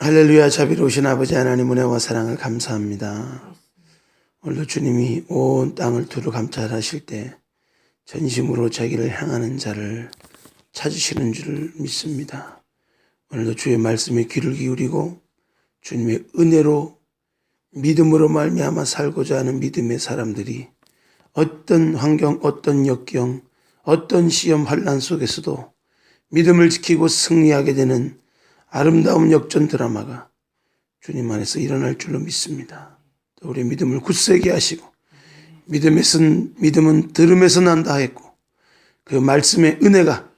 할렐루야. 자비로우신 아버지 하나님 은혜와 사랑을 감사합니다. 오늘도 주님이 온 땅을 두루 감찰하실 때 전심으로 자기를 향하는 자를 찾으시는 줄 믿습니다. 오늘도 주의 말씀에 귀를 기울이고 주님의 은혜로 믿음으로 말미암아 살고자 하는 믿음의 사람들이 어떤 환경, 어떤 역경, 어떤 시험 환난 속에서도 믿음을 지키고 승리하게 되는 아름다운 역전 드라마가 주님 안에서 일어날 줄로 믿습니다. 또 우리의 믿음을 굳세게 하시고 믿음은 들음에서 난다 했고 그 말씀의 은혜가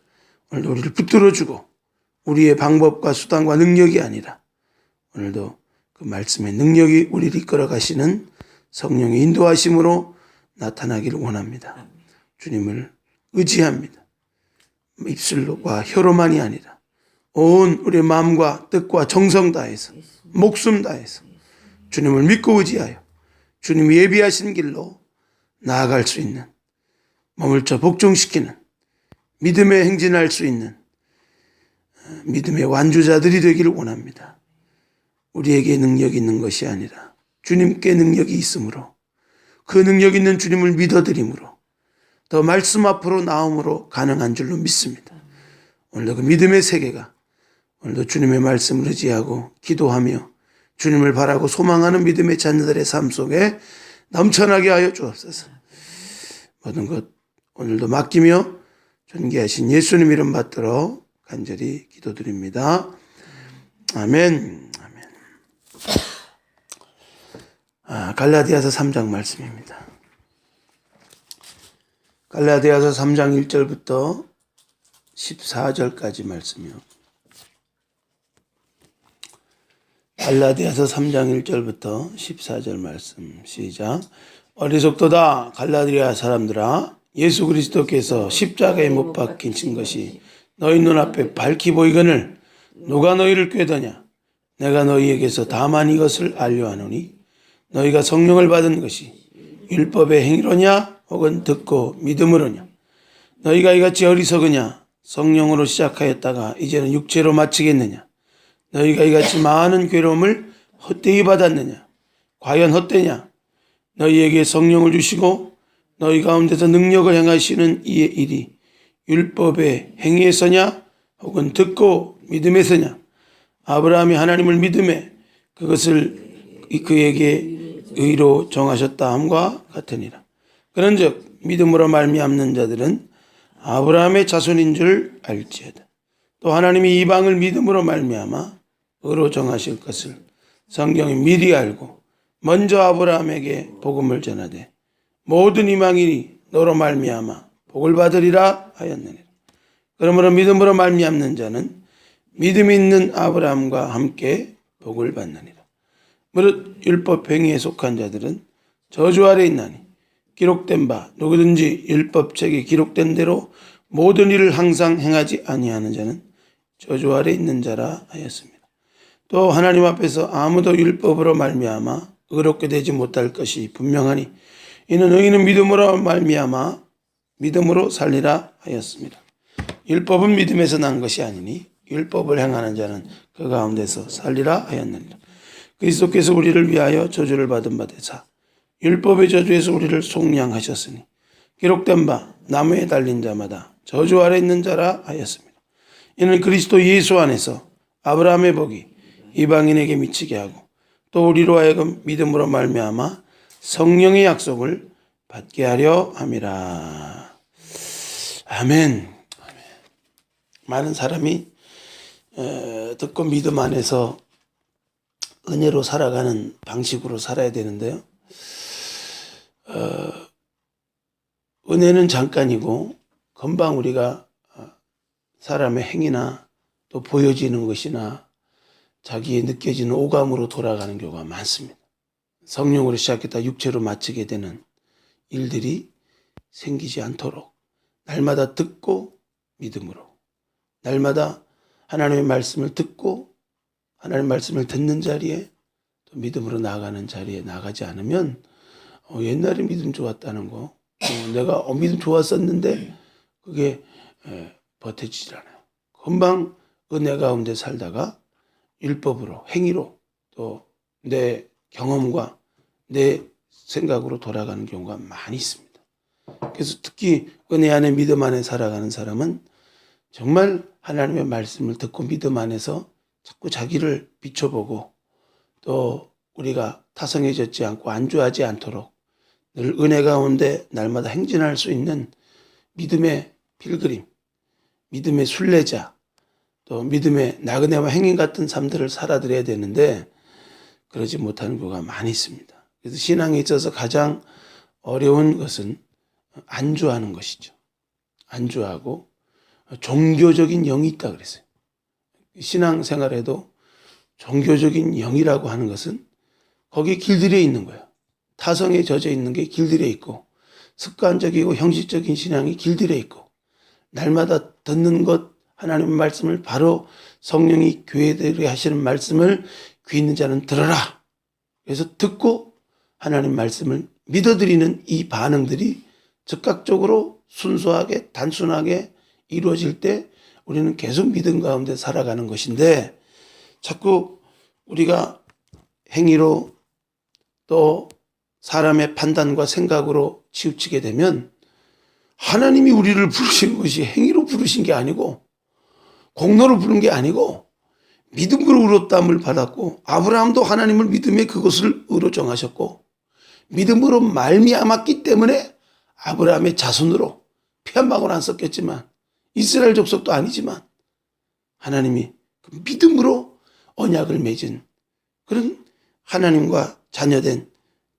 오늘도 우리를 붙들어주고 우리의 방법과 수단과 능력이 아니라 오늘도 그 말씀의 능력이 우리를 이끌어 가시는 성령의 인도하심으로 나타나기를 원합니다. 주님을 의지합니다. 입술과 혀로만이 아니라 온 우리의 마음과 뜻과 정성 다해서 목숨 다해서 주님을 믿고 의지하여 주님이 예비하신 길로 나아갈 수 있는 머물러 복종시키는 믿음에 행진할 수 있는 믿음의 완주자들이 되기를 원합니다. 우리에게 능력이 있는 것이 아니라 주님께 능력이 있으므로 그 능력 있는 주님을 믿어드림으로 더 말씀 앞으로 나옴으로 가능한 줄로 믿습니다. 오늘도 그 믿음의 세계가 오늘도 주님의 말씀을 의지하고 기도하며 주님을 바라고 소망하는 믿음의 자녀들의 삶 속에 넘쳐나게 하여 주옵소서. 모든 것 오늘도 맡기며 존귀하신 예수님 이름 받들어 간절히 기도드립니다. 아멘. 갈라디아서 3장 말씀입니다. 갈라디아서 3장 1절부터 14절까지 말씀이요. 갈라디아서 3장 1절부터 14절 말씀 시작. 어리석도다 갈라디아 사람들아, 예수 그리스도께서 십자가에 못 박히신 것이 너희 눈앞에 밝히 보이거늘 누가 너희를 꾀더냐. 내가 너희에게서 다만 이것을 알려하노니 너희가 성령을 받은 것이 율법의 행위로냐 혹은 듣고 믿음으로냐. 너희가 이같이 어리석으냐. 성령으로 시작하였다가 이제는 육체로 마치겠느냐. 너희가 이같이 많은 괴로움을 헛되이 받았느냐. 과연 헛되냐. 너희에게 성령을 주시고 너희 가운데서 능력을 행하시는 이의 일이 율법의 행위에서냐 혹은 듣고 믿음에서냐. 아브라함이 하나님을 믿음에 그것을 그에게 의로 정하셨다 함과 같으니라. 그런즉 믿음으로 말미암는 자들은 아브라함의 자손인 줄 알지어다. 또 하나님이 이방을 믿음으로 말미암아 의로 정하실 것을 성경이 미리 알고 먼저 아브라함에게 복음을 전하되 모든 이방인이 너로 말미암아 복을 받으리라 하였느니라. 그러므로 믿음으로 말미암는 자는 믿음이 있는 아브라함과 함께 복을 받느니라. 무릇 율법 행위에 속한 자들은 저주 아래 있나니 기록된 바 누구든지 율법책에 기록된 대로 모든 일을 항상 행하지 아니하는 자는 저주 아래 있는 자라 하였습니다. 또 하나님 앞에서 아무도 율법으로 말미암아 의롭게 되지 못할 것이 분명하니 이는 의인은 믿음으로 말미암아 믿음으로 살리라 하였습니다. 율법은 믿음에서 난 것이 아니니 율법을 행하는 자는 그 가운데서 살리라 하였느니라. 그리스도께서 우리를 위하여 저주를 받은 바 되사 율법의 저주에서 우리를 속량하셨으니 기록된 바 나무에 달린 자마다 저주 아래 있는 자라 하였습니다. 이는 그리스도 예수 안에서 아브라함의 복이 이방인에게 미치게 하고 또 우리로 하여금 믿음으로 말미암아 성령의 약속을 받게 하려 함이라. 아멘. 많은 사람이 듣고 믿음 안에서 은혜로 살아가는 방식으로 살아야 되는데요. 은혜는 잠깐이고 금방 우리가 사람의 행위나 또 보여지는 것이나 자기의 느껴지는 오감으로 돌아가는 경우가 많습니다. 성령으로 시작했다 육체로 마치게 되는 일들이 생기지 않도록 날마다 듣고 믿음으로, 날마다 하나님의 말씀을 듣고 하나님의 말씀을 듣는 자리에 또 믿음으로 나아가는 자리에 나가지 않으면 옛날에 믿음 좋았다는 거, 내가 믿음 좋았었는데 그게 버텨지질 않아요. 금방 은혜 가운데 살다가 율법으로, 행위로, 또 내 경험과 내 생각으로 돌아가는 경우가 많이 있습니다. 그래서 특히 은혜 안에 믿음 안에 살아가는 사람은 정말 하나님의 말씀을 듣고 믿음 안에서 자꾸 자기를 비춰보고, 또 우리가 타성해졌지 않고 안주하지 않도록 늘 은혜 가운데 날마다 행진할 수 있는 믿음의 필그림, 믿음의 순례자, 또 믿음의 나그네와 행인 같은 삶들을 살아드려야 되는데 그러지 못하는 경우가 많이 있습니다. 그래서 신앙에 있어서 가장 어려운 것은 안주하는 것이죠. 안주하고 종교적인 영이 있다 그랬어요. 신앙생활에도 종교적인 영이라고 하는 것은 거기에 길들여 있는 거예요. 타성에 젖어 있는 게 길들여 있고, 습관적이고 형식적인 신앙이 길들여 있고, 날마다 듣는 것, 하나님의 말씀을 바로 성령이 교회들에게 하시는 말씀을 귀 있는 자는 들어라. 그래서 듣고 하나님 말씀을 믿어드리는 이 반응들이 즉각적으로 순수하게 단순하게 이루어질 때 우리는 계속 믿음 가운데 살아가는 것인데, 자꾸 우리가 행위로 또 사람의 판단과 생각으로 치우치게 되면 하나님이 우리를 부르신 것이 행위로 부르신 게 아니고 공로로 부른 게 아니고 믿음으로 의롭다함을 받았고, 아브라함도 하나님을 믿음에 그것을 의로 정하셨고, 믿음으로 말미암았기 때문에 아브라함의 자손으로 피 한 방울 안 섞였지만 이스라엘 족속도 아니지만 하나님이 그 믿음으로 언약을 맺은 그런 하나님과 자녀된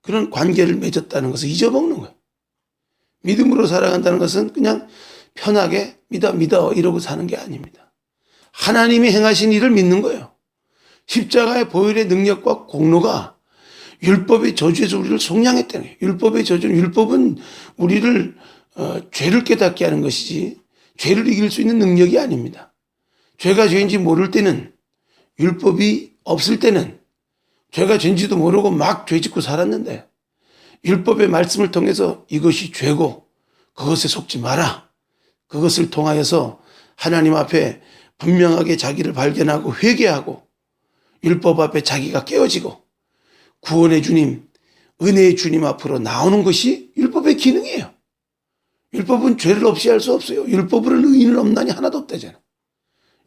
그런 관계를 맺었다는 것을 잊어먹는 거예요. 믿음으로 살아간다는 것은 그냥 편하게 믿어 이러고 사는 게 아닙니다. 하나님이 행하신 일을 믿는 거예요. 십자가의 보혈의 능력과 공로가 율법의 저주에서 우리를 속량했다는 거예요. 율법의 저주는, 율법은 우리를 죄를 깨닫게 하는 것이지 죄를 이길 수 있는 능력이 아닙니다. 죄가 죄인지 모를 때는, 율법이 없을 때는 죄가 죄인지도 모르고 막 죄짓고 살았는데, 율법의 말씀을 통해서 이것이 죄고 그것에 속지 마라, 그것을 통하여서 하나님 앞에 분명하게 자기를 발견하고 회개하고 율법 앞에 자기가 깨어지고 구원의 주님, 은혜의 주님 앞으로 나오는 것이 율법의 기능이에요. 율법은 죄를 없이 할 수 없어요. 율법으로는 의인은 없나니 하나도 없다잖아요.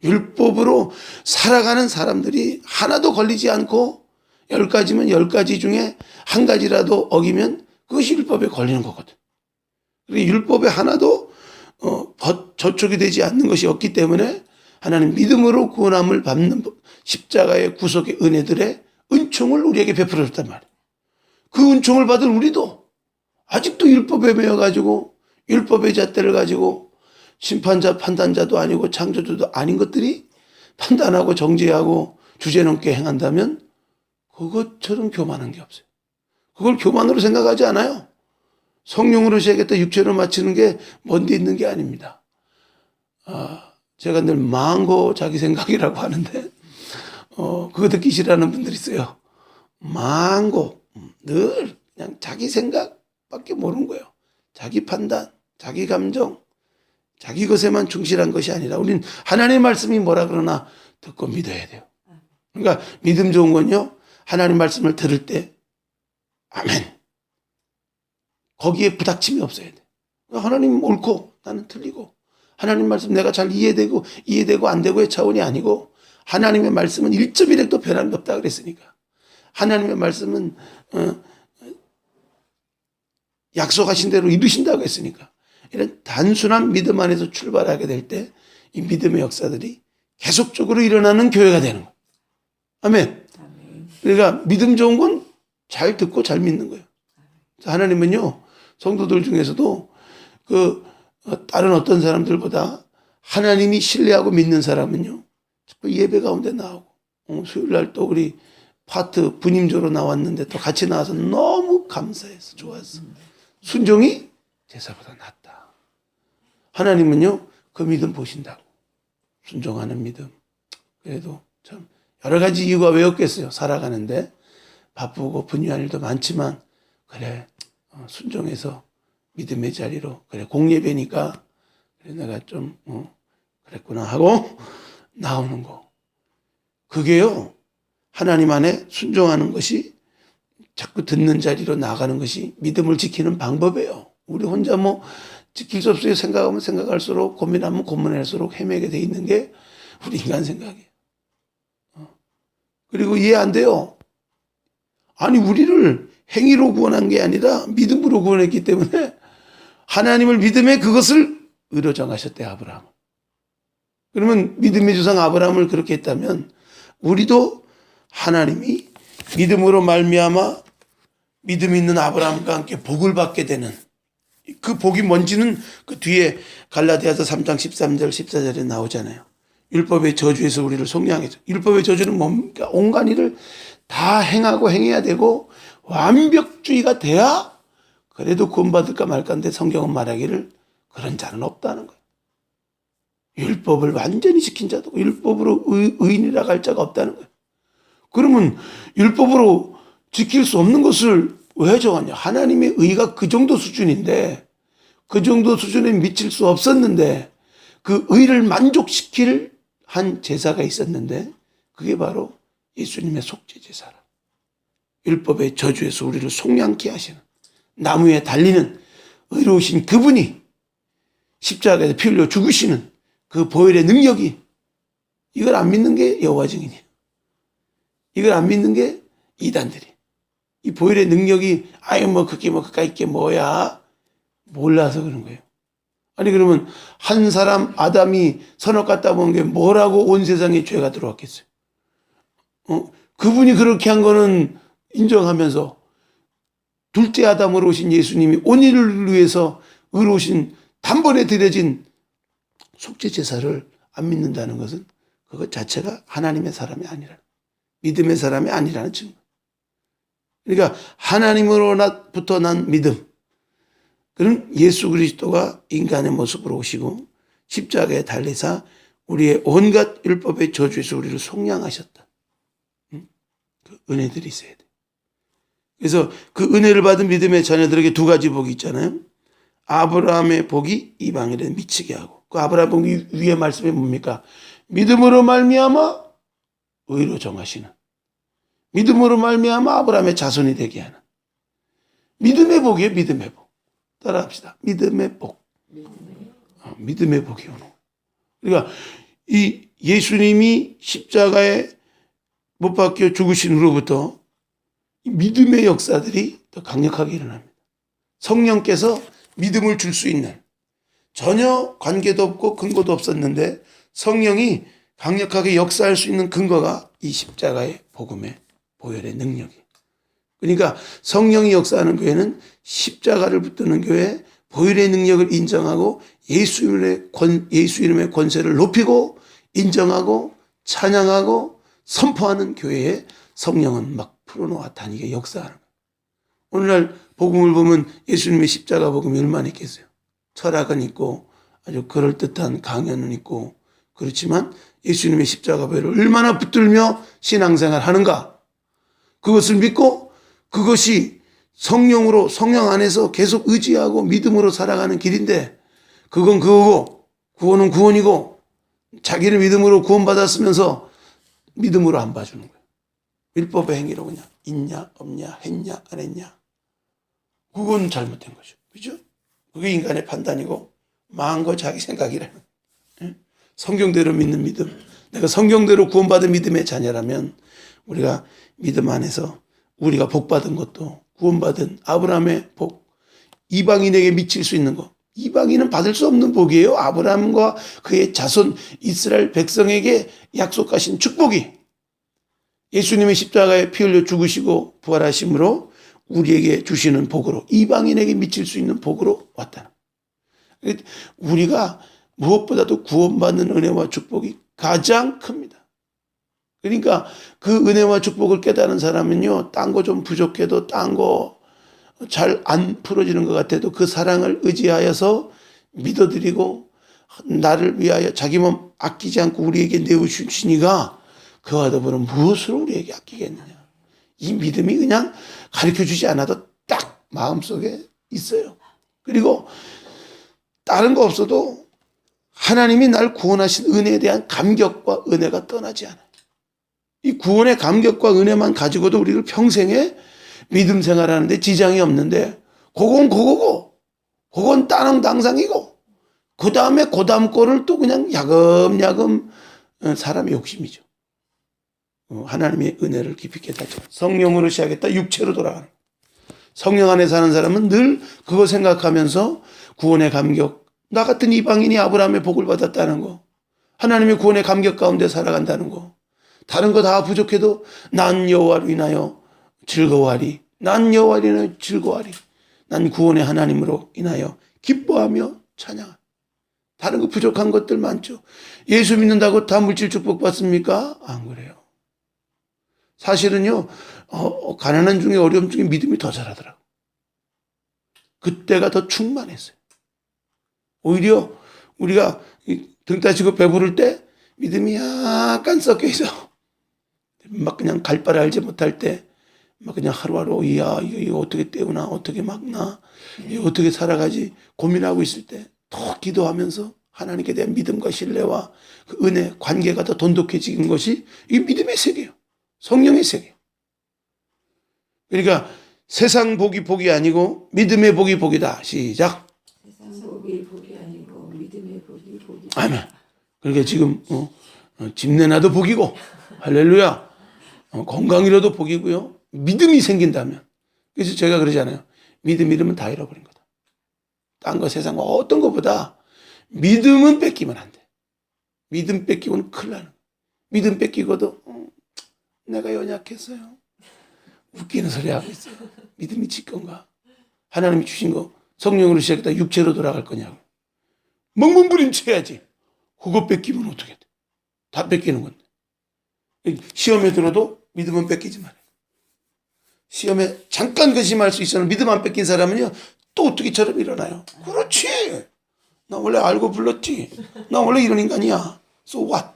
율법으로 살아가는 사람들이 하나도 걸리지 않고 10가지면 10가지 중에 한 가지라도 어기면 그것이 율법에 걸리는 거거든. 그리고 율법에 하나도 저촉이 되지 않는 것이 없기 때문에 하나님 믿음으로 구원함을 받는 십자가의 구속의 은혜들의 은총을 우리에게 베풀어 줬단 말이에요. 그 은총을 받은 우리도 아직도 율법에 매여가지고 율법의 잣대를 가지고 심판자, 판단자도 아니고 창조주도 아닌 것들이 판단하고 정죄하고 주제넘게 행한다면 그것처럼 교만한 게 없어요. 그걸 교만으로 생각하지 않아요. 성령으로 시작했다 육체로 마치는 게 먼데 있는 게 아닙니다. 제가 늘 망고 자기 생각이라고 하는데 그거 듣기 싫어하는 분들이 있어요. 망고, 늘 그냥 자기 생각밖에 모르는 거예요. 자기 판단, 자기 감정, 자기 것에만 충실한 것이 아니라 우리는 하나님의 말씀이 뭐라 그러나 듣고 믿어야 돼요. 그러니까 믿음 좋은 건요, 하나님 말씀을 들을 때 아멘, 거기에 부닥침이 없어야 돼. 하나님 옳고 나는 틀리고, 하나님 말씀 내가 잘 이해되고 안 되고의 차원이 아니고, 하나님의 말씀은 1.1핵도 변함이 없다 그랬으니까, 하나님의 말씀은 약속하신 대로 이루신다고 했으니까, 이런 단순한 믿음 안에서 출발하게 될 때 이 믿음의 역사들이 계속적으로 일어나는 교회가 되는 거예요. 아멘. 그러니까 믿음 좋은 건 잘 듣고 잘 믿는 거예요. 하나님은요, 성도들 중에서도 다른 어떤 사람들보다 하나님이 신뢰하고 믿는 사람은요, 예배 가운데 나오고, 수요일 날 또 우리 파트 분임조로 나왔는데 또 같이 나와서 너무 감사해서 좋았어. 순종이 제사보다 낫다. 하나님은요, 그 믿음 보신다고. 순종하는 믿음. 그래도 참 여러 가지 이유가 왜 없겠어요. 살아가는데 바쁘고 분유한 일도 많지만, 그래, 순종해서 믿음의 자리로, 그래, 공예배니까 그래, 내가 좀 그랬구나 하고 나오는 거. 그게요, 하나님 안에 순종하는 것이, 자꾸 듣는 자리로 나가는 것이 믿음을 지키는 방법이에요. 우리 혼자 뭐 지킬 수 없어요. 생각하면 생각할수록, 고민하면 고민할수록 헤매게 돼 있는 게 우리 인간 생각이에요. 그리고 이해 안 돼요. 아니, 우리를 행위로 구원한 게 아니라 믿음으로 구원했기 때문에 하나님을 믿음에 그것을 의로 정하셨대, 아브라함. 그러면 믿음의 조상 아브라함을 그렇게 했다면 우리도 하나님이 믿음으로 말미암아 믿음 있는 아브라함과 함께 복을 받게 되는, 그 복이 뭔지는 그 뒤에 갈라디아서 3장 13절 14절에 나오잖아요. 율법의 저주에서 우리를 속량해서. 율법의 저주는 뭡니까? 온갖 일을 다 행하고 행해야 되고 완벽주의가 돼야 그래도 구원받을까 말까인데, 성경은 말하기를 그런 자는 없다는 거예요. 율법을 완전히 지킨 자도 율법으로 의인이라고 할 자가 없다는 거예요. 그러면 율법으로 지킬 수 없는 것을 왜 정하냐? 하나님의 의가 그 정도 수준인데, 그 정도 수준에 미칠 수 없었는데, 그 의를 만족시킬 한 제사가 있었는데, 그게 바로 예수님의 속죄 제사라. 율법의 저주에서 우리를 속량케 하시는, 나무에 달리는 의로우신 그분이 십자가에서 피 흘려 죽으시는 그 보혈의 능력이, 이걸 안 믿는 게 여호와 증인이에요. 이걸 안 믿는 게 이단들이. 이 보혈의 능력이, 아유 뭐 그게 뭐 그까이 게 뭐야, 몰라서 그런 거예요. 아니 그러면 한 사람 아담이 선악 갖다 먹은 게 뭐라고 온 세상에 죄가 들어왔겠어요? 그분이 그렇게 한 거는 인정하면서 둘째 아담으로 오신 예수님이 온 인을 위해서 의로우신 단번에 드려진 속죄 제사를 안 믿는다는 것은 그것 자체가 하나님의 사람이 아니라, 믿음의 사람이 아니라는 증거. 그러니까 하나님으로부터 난 믿음, 그런 예수 그리스도가 인간의 모습으로 오시고 십자가에 달리사 우리의 온갖 율법의 저주에서 우리를 속량하셨다. 그 은혜들이 있어야 돼. 그래서 그 은혜를 받은 믿음의 자녀들에게 두 가지 복이 있잖아요. 아브라함의 복이 이방인에 미치게 하고, 그 아브라함 복 위에 말씀이 뭡니까? 믿음으로 말미암아 의로 정하시는, 믿음으로 말미암아 아브라함의 자손이 되게 하는 믿음의 복이에요. 믿음의 복. 따라합시다. 믿음의 복. 믿음의 복이 오는. 그러니까 이 예수님이 십자가에 못 박혀 죽으신 후로부터 믿음의 역사들이 더 강력하게 일어납니다. 성령께서 믿음을 줄 수 있는, 전혀 관계도 없고 근거도 없었는데 성령이 강력하게 역사할 수 있는 근거가 이 십자가의 복음의 보혈의 능력이에요. 그러니까 성령이 역사하는 교회는 십자가를 붙드는 교회, 보혈의 능력을 인정하고 예수 이름의 권세를 높이고 인정하고 찬양하고 선포하는 교회에 성령은 막 풀어놓아 다니게 역사하는 거예요. 오늘날 복음을 보면 예수님의 십자가 복음이 얼마나 있겠어요. 철학은 있고 아주 그럴듯한 강연은 있고, 그렇지만 예수님의 십자가 보혈을 얼마나 붙들며 신앙생활 하는가, 그것을 믿고 그것이 성령으로, 성령 안에서 계속 의지하고 믿음으로 살아가는 길인데, 그건 그거고 구원은 구원이고, 자기를 믿음으로 구원받았으면서 믿음으로 안 봐주는 거예요. 율법의 행위로 그냥 있냐 없냐 했냐 안 했냐, 그건 잘못된 거죠. 그죠? 그게 인간의 판단이고 망한 거 자기 생각이라는. 성경대로 믿는 믿음, 내가 성경대로 구원받은 믿음의 자녀라면 우리가 믿음 안에서 우리가 복받은 것도 구원받은 아브라함의 복, 이방인에게 미칠 수 있는 것, 이방인은 받을 수 없는 복이에요. 아브라함과 그의 자손 이스라엘 백성에게 약속하신 축복이 예수님의 십자가에 피 흘려 죽으시고 부활하심으로 우리에게 주시는 복으로, 이방인에게 미칠 수 있는 복으로 왔다는 거예요. 우리가 무엇보다도 구원받는 은혜와 축복이 가장 큽니다. 그러니까 그 은혜와 축복을 깨달은 사람은요, 딴 거 좀 부족해도, 딴 거 잘 안 풀어지는 것 같아도 그 사랑을 의지하여서 믿어드리고 나를 위하여 자기 몸 아끼지 않고 우리에게 내어주시니가 그와 더불어 무엇으로 우리에게 아끼겠느냐. 이 믿음이 그냥 가르쳐주지 않아도 딱 마음속에 있어요. 그리고 다른 거 없어도 하나님이 날 구원하신 은혜에 대한 감격과 은혜가 떠나지 않아요. 이 구원의 감격과 은혜만 가지고도 우리를 평생에 믿음 생활하는데 지장이 없는데 그건 그거고 그건 따릉당상이고 그 다음에 그 다음 거를 또 그냥 야금야금 사람의 욕심이죠. 하나님의 은혜를 깊이 깨닫죠. 성령으로 시작했다 육체로 돌아가는. 성령 안에 사는 사람은 늘 그거 생각하면서 구원의 감격, 나 같은 이방인이 아브라함의 복을 받았다는 거, 하나님의 구원의 감격 가운데 살아간다는 거, 다른 거 다 부족해도 난 여호와로 인하여 즐거워하리, 난 여호와로 인하여 즐거워하리, 난 구원의 하나님으로 인하여 기뻐하며 찬양하리. 다른 거 부족한 것들 많죠. 예수 믿는다고 다 물질 축복 받습니까? 안 그래요. 사실은요, 가난한 중에 어려움 중에 믿음이 더 잘하더라고. 그때가 더 충만했어요. 오히려 우리가 등 따시고 배부를 때 믿음이 약간 섞여 있어. 막 그냥 갈 바를 알지 못할 때, 막 그냥 하루하루, 이거 어떻게 때우나, 어떻게 막나, 이거 어떻게 살아가지 고민하고 있을 때, 더 기도하면서 하나님께 대한 믿음과 신뢰와 그 은혜, 관계가 더 돈독해지는 것이 이 믿음의 세계예요. 성령의 세계. 그러니까 세상 복이 복이 아니고 믿음의 복이 복이다. 시작. 세상 복이 복이 아니고 믿음의 복이 복이다. 아멘. 그러니까 지금 집 내놔도 복이고 할렐루야. 건강이라도 복이고요. 믿음이 생긴다면. 그래서 제가 그러잖아요. 믿음 잃으면 다 잃어버린 거다. 딴 거 세상 어떤 것보다 믿음은 뺏기면 안 돼. 믿음 뺏기고는 큰일 나는 거야. 믿음 뺏기고도 내가 연약했어요. 웃기는 소리 하고 있어요. 믿음이 질 건가? 하나님이 주신 거 성령으로 시작했다 육체로 돌아갈 거냐고. 멍멍부림쳐야지. 그거 뺏기면 어떻게 돼? 다 뺏기는 건데. 시험에 들어도 믿음은 뺏기지 말아요. 시험에 잠깐 근심할 수 있어도 믿음 안 뺏긴 사람은요 또 어떻게처럼 일어나요. 그렇지. 나 원래 알고 불렀지. 나 원래 이런 인간이야. So what?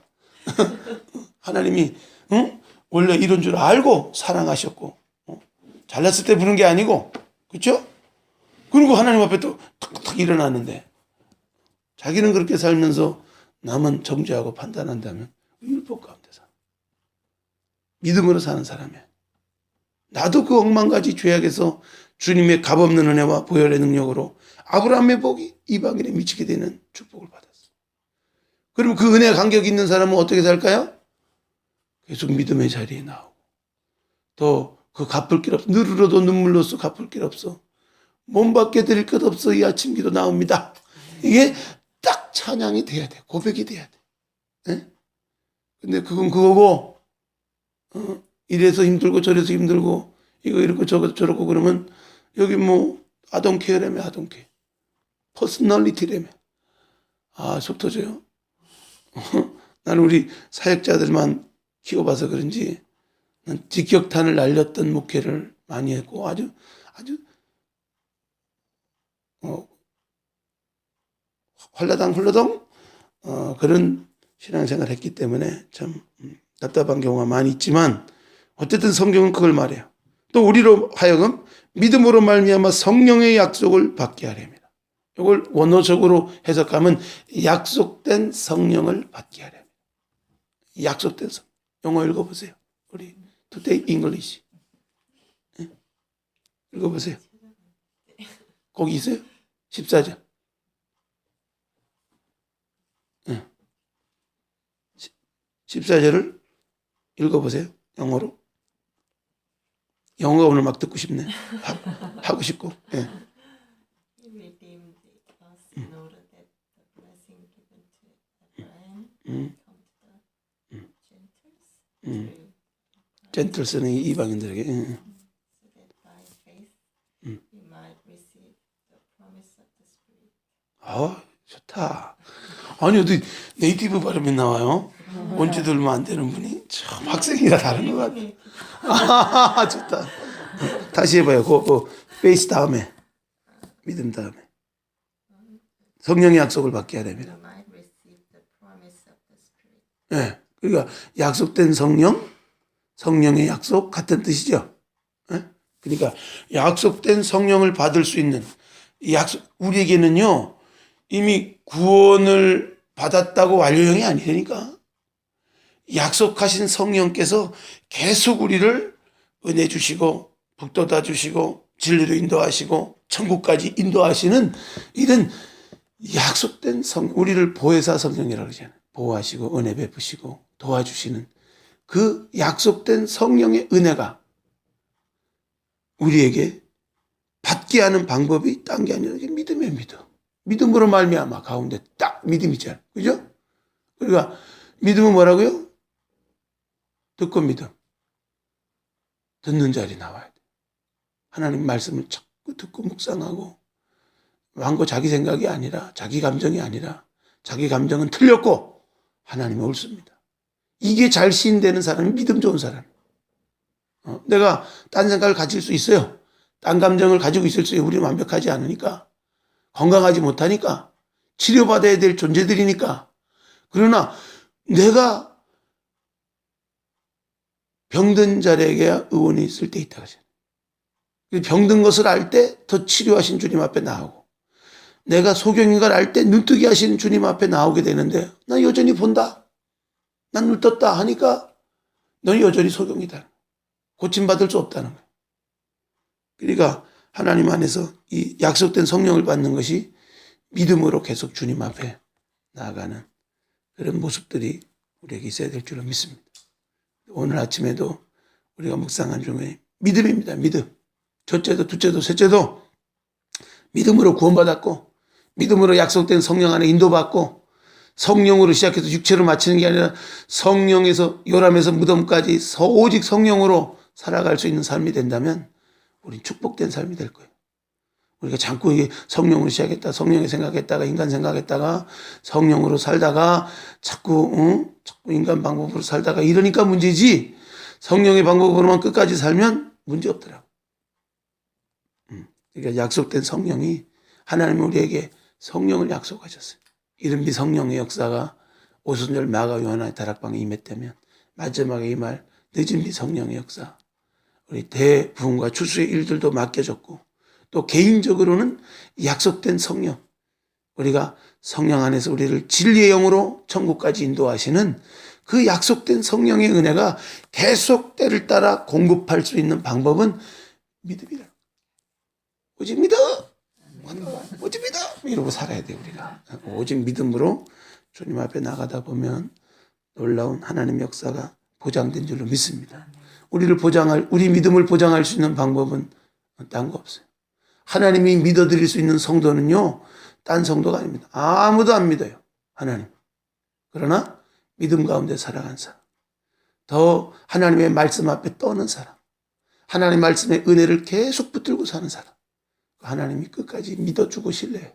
하나님이 원래 이런 줄 알고 사랑하셨고 잘났을 때 부른 게 아니고 그렇죠? 그리고 하나님 앞에 또 탁탁 일어났는데 자기는 그렇게 살면서 남은 정죄하고 판단한다면 율법 가운데 살아. 믿음으로 사는 사람이야. 나도 그 억만가지 죄악에서 주님의 값없는 은혜와 보혈의 능력으로 아브라함의 복이 이방인에 미치게 되는 축복을 받았어. 그럼 그 은혜 간격이 있는 사람은 어떻게 살까요? 계속 믿음의 자리에 나오고 또 그 갚을 길 없어. 늘으로도 눈물로써 갚을 길 없어. 몸밖에 드릴 것 없어. 이 아침 기도 나옵니다. 이게 딱 찬양이 돼야 돼. 고백이 돼야 돼. 네? 근데 그건 그거고 이래서 힘들고 저래서 힘들고 이거 이렇고 저렇고 그러면 여기 뭐 아동케어라며 아동케어 퍼스널리티라며 속 터져요. 나는 우리 사역자들만 키워봐서 그런지 난 직격탄을 날렸던 목회를 많이 했고 아주 헐라당 그런 신앙생활을 했기 때문에 참 답답한 경우가 많이 있지만 어쨌든 성경은 그걸 말해요. 또 우리로 하여금 믿음으로 말미암아 성령의 약속을 받게 하렵니다. 이걸 원어적으로 해석하면 약속된 성령을 받게 하렵니다. 약속된 성령. 영어 읽어보세요. 우리 Today English. 네? 읽어보세요. 거기 있어요? 14절. 네. 14절을 읽어보세요. 영어로. 영어가 오늘 막 듣고 싶네. 하고 싶고. 네. redeemed us in order that the blessing given to Abraham come to the Gentiles through 젠틀스는 이방인들에게. so that by faith we might receive the promise of the Spirit. 좋다. 아니 어디 네이티브 발음이 나와요? 원주 들면 안 되는 분이 참 학생이라 다른 것 같아. 좋다. 다시 해봐요. 그 베이스 다음에 믿음 다음에 성령의 약속을 받게 하려면. We might receive the promise of the Spirit. 네. 그러니까 약속된 성령, 성령의 약속 같은 뜻이죠. 네? 그러니까 약속된 성령을 받을 수 있는 이 약속 우리에게는요 이미 구원을 받았다고 완료형이 아니라니까. 약속하신 성령께서 계속 우리를 은혜 주시고 북돋아 주시고 진리로 인도하시고 천국까지 인도하시는 이런 약속된 우리를 보혜사 성령이라고 그러잖아요. 보호하시고 은혜 베푸시고 도와주시는 그 약속된 성령의 은혜가 우리에게 받게 하는 방법이 딴 게 아니라 믿음이에요. 믿음으로 말미암아 가운데 딱 믿음이 있잖아요. 그죠? 그러니까 믿음은 뭐라고요? 듣고 믿음. 듣는 자리 나와야 돼. 하나님 말씀을 자꾸 듣고 묵상하고 왕고 자기 생각이 아니라 자기 감정이 아니라 자기 감정은 틀렸고 하나님은 옳습니다. 이게 잘 시인되는 사람이 믿음 좋은 사람이에요. 내가 딴 생각을 가질 수 있어요. 딴 감정을 가지고 있을 수 있어요. 우리는 완벽하지 않으니까 건강하지 못하니까 치료받아야 될 존재들이니까. 그러나 내가 병든 자에게 의원이 있을 때 있다고 하잖아요. 병든 것을 알 때 더 치료하신 주님 앞에 나오고 내가 소경인 걸 알 때 눈뜨게 하시는 주님 앞에 나오게 되는데 난 여전히 본다. 난 눈 떴다 하니까 넌 여전히 소경이다. 고침받을 수 없다는 거예요. 그러니까 하나님 안에서 이 약속된 성령을 받는 것이 믿음으로 계속 주님 앞에 나아가는 그런 모습들이 우리에게 있어야 될 줄로 믿습니다. 오늘 아침에도 우리가 묵상한 중에 믿음입니다. 믿음. 첫째도 둘째도 셋째도 믿음으로 구원받았고 믿음으로 약속된 성령 안에 인도받고 성령으로 시작해서 육체로 마치는 게 아니라 성령에서 요람에서 무덤까지 오직 성령으로 살아갈 수 있는 삶이 된다면 우린 축복된 삶이 될 거예요. 우리가 자꾸 이게 성령으로 시작했다, 성령의 생각했다가 인간 생각했다가 성령으로 살다가 자꾸 인간 방법으로 살다가 이러니까 문제지 성령의 방법으로만 끝까지 살면 문제 없더라고. 그러니까 약속된 성령이 하나님은 우리에게 성령을 약속하셨어요. 이른비 성령의 역사가 오순절 마가 요한의 다락방에 임했다면 마지막에 이 말 늦은비 성령의 역사 우리 대부흥과 추수의 일들도 맡겨졌고 또 개인적으로는 약속된 성령 우리가 성령 안에서 우리를 진리의 영으로 천국까지 인도하시는 그 약속된 성령의 은혜가 계속 때를 따라 공급할 수 있는 방법은 믿음이다. 오직 믿어. 오직 믿어. 이러고 살아야 돼 우리가. 오직 믿음으로 주님 앞에 나가다 보면 놀라운 하나님의 역사가 보장된 줄로 믿습니다. 우리 믿음을 보장할 수 있는 방법은 딴 거 없어요. 하나님이 믿어드릴 수 있는 성도는요, 딴 성도가 아닙니다. 아무도 안 믿어요. 하나님. 그러나 믿음 가운데 살아간 사람. 더 하나님의 말씀 앞에 떠는 사람. 하나님 말씀의 은혜를 계속 붙들고 사는 사람. 하나님이 끝까지 믿어주고 신뢰해요.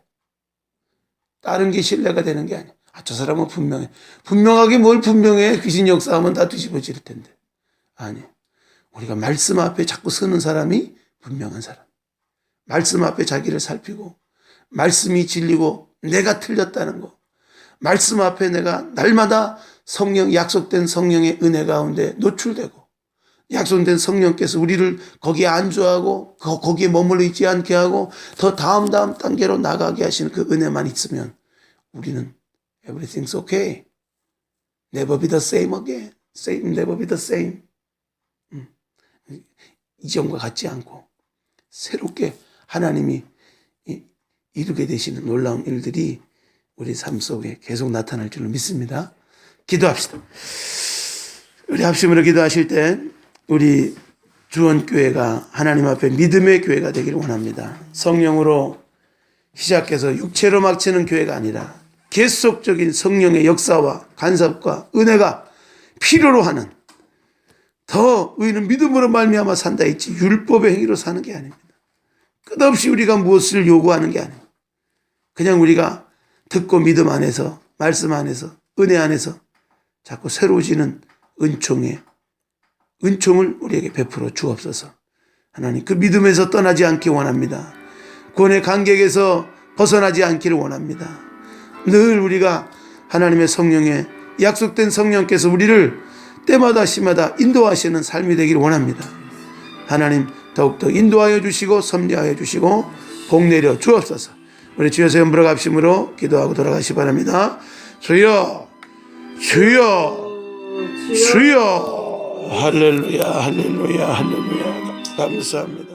다른 게 신뢰가 되는 게 아니야. 저 사람은 분명해. 분명하게 뭘 분명해. 귀신 역사하면 다 뒤집어질 텐데. 아니에요. 우리가 말씀 앞에 자꾸 서는 사람이 분명한 사람. 말씀 앞에 자기를 살피고 말씀이 진리고 내가 틀렸다는 거. 말씀 앞에 내가 날마다 약속된 성령의 은혜 가운데 노출되고 약속된 성령께서 우리를 거기에 안주하고 거기에 머물러 있지 않게 하고 더 다음 단계로 나가게 하시는 그 은혜만 있으면 우리는 everything's okay. Never be the same again. Never be the same. 이전과 같지 않고 새롭게 하나님이 이루게 되시는 놀라운 일들이 우리 삶 속에 계속 나타날 줄로 믿습니다. 기도합시다. 우리 합심으로 기도하실 때 우리 주원교회가 하나님 앞에 믿음의 교회가 되기를 원합니다. 성령으로 시작해서 육체로 막치는 교회가 아니라 계속적인 성령의 역사와 간섭과 은혜가 필요로 하는 더 우리는 믿음으로 말미암아 산다 했지 율법의 행위로 사는 게 아닙니다. 끝없이 우리가 무엇을 요구하는 게 아닙니다. 그냥 우리가 듣고 믿음 안에서 말씀 안에서 은혜 안에서 자꾸 새로워지는 은총을 우리에게 베풀어 주옵소서. 하나님 그 믿음에서 떠나지 않기 원합니다. 구원의 간격에서 벗어나지 않기를 원합니다. 늘 우리가 하나님의 성령의 약속된 성령께서 우리를 때마다 시마다 인도하시는 삶이 되기를 원합니다. 하나님 더욱더 인도하여 주시고 섭리하여 주시고 복 내려 주옵소서. 우리 주여 세 번 불어갑심으로 기도하고 돌아가시 바랍니다. 주여 주여 주여. 할렐루야, 할렐루야, 할렐루야. 감사합니다.